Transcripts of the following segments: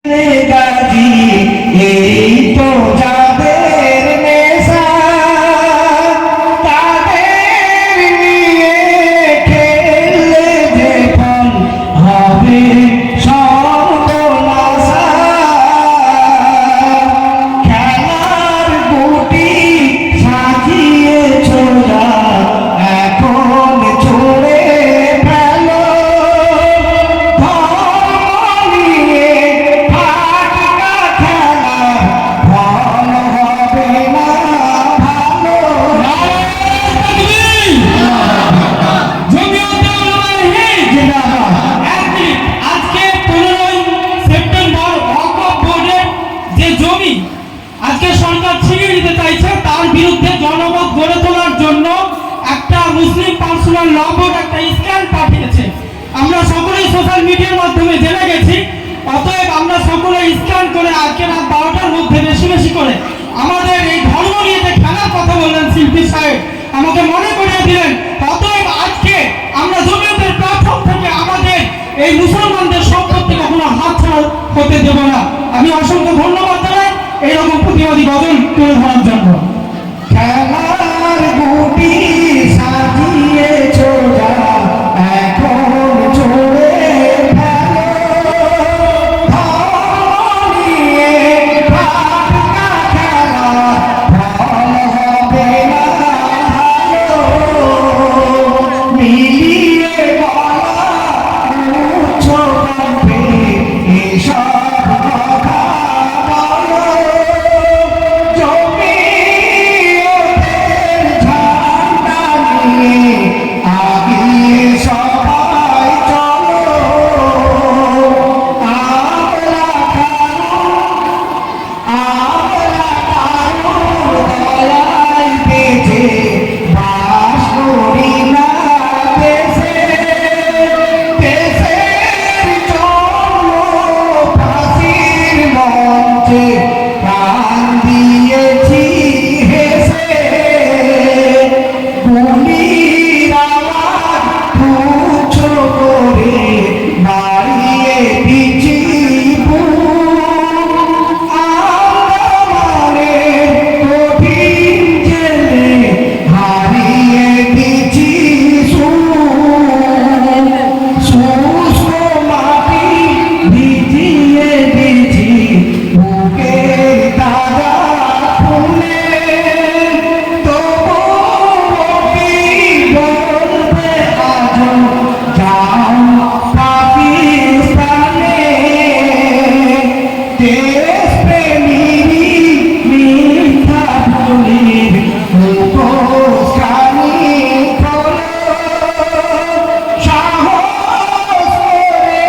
গাজী এই তো যাদের নেশা তাদের নিয়ে খেললে যে ফল হবে সর্বনাশা খেলার গুটি সাজিয়ে ছোড়া এখন ছড়ে ফেলো আজকে সরকার ছিনিয়ে নিতে চাইছে, তার বিরুদ্ধে জনমত গড়ে তোলার জন্য একটা মুসলিম পার্সোনাল ল বোর্ড একটা স্ক্যান পাঠিয়েছে। আমরা সকলেই সোশ্যাল মিডিয়ার মাধ্যমে জেনে গেছি। অতএব আমরা সকলে স্ক্যান করে আজকে রাত 12টার মধ্যে বেশি বেশি করে আমাদের এই ধর্ম নিয়ে যে খেলার কথা বললেন শিল্পী সাহেব, আমাকে মনে করিয়ে দিলেন। অতএব আজকে আমরা জমিয়তের প্ল্যাটফর্ম থেকে আমাদের এই মুসলমানদের সম্পত্তি কখনো হাতছাড়া হতে দেব না। আমি অসংখ্য ধন্যবাদ জানাই এইরকম প্রতিবাদী গজল তুলে ধরার জন্য। খেলার গুটি সাজিয়ে ছোড়া এখন ছড়ে ফেলো নিয়ে ফাটকা খেলা ফল হবে না ভালো মিলিয়ে বলা উচ্চ কণ্ঠে এসব কথা বলো জমিয়তের ঝান্ডা নিয়ে আগিয়ে সবাই চলো আমরা কারো গলায় বেঁধে বাস করি না দেশের জন্য ফাঁসির মঞ্চে প্রাণ দিয়েছি হেসে গুলির আওয়াজ তুচ্ছ করে বাড়িয়ে দিচ্ছি আন্দামানের কঠিন জেলে হারিয়ে দিচ্ছি শুষ্ক মাটি ভিজিয়ে দিচ্ছি বুকের তাজা ফুলে তবু কি বলবে আজ যাও পাকিস্তানে দেশপ্রেমী মিথ্যা বলির মুখোশখানি খোলো সাহস করে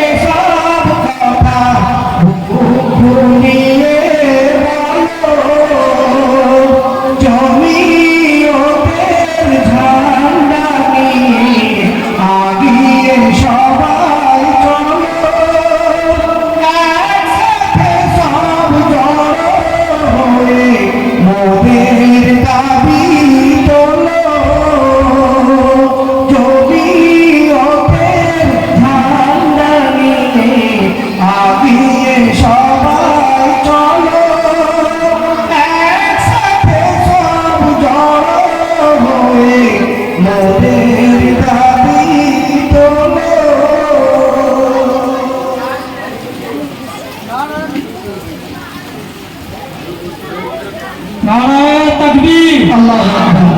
এসব কথা ঘুরিয়ে বলো জমিয়তের ঝান্ডা নিয়ে আগিয়ে সবাই চলো একসাথে সব জড়ো হয়ে মোদের দাবি তোলো জমিয়তের ঝান্ডা নিয়ে আগিয়ে সবাই চলো একসাথে সব জড়ো হয়ে মোদের দাবি তোলো নারায়ে তাকবীর। আল্লাহু আকবার।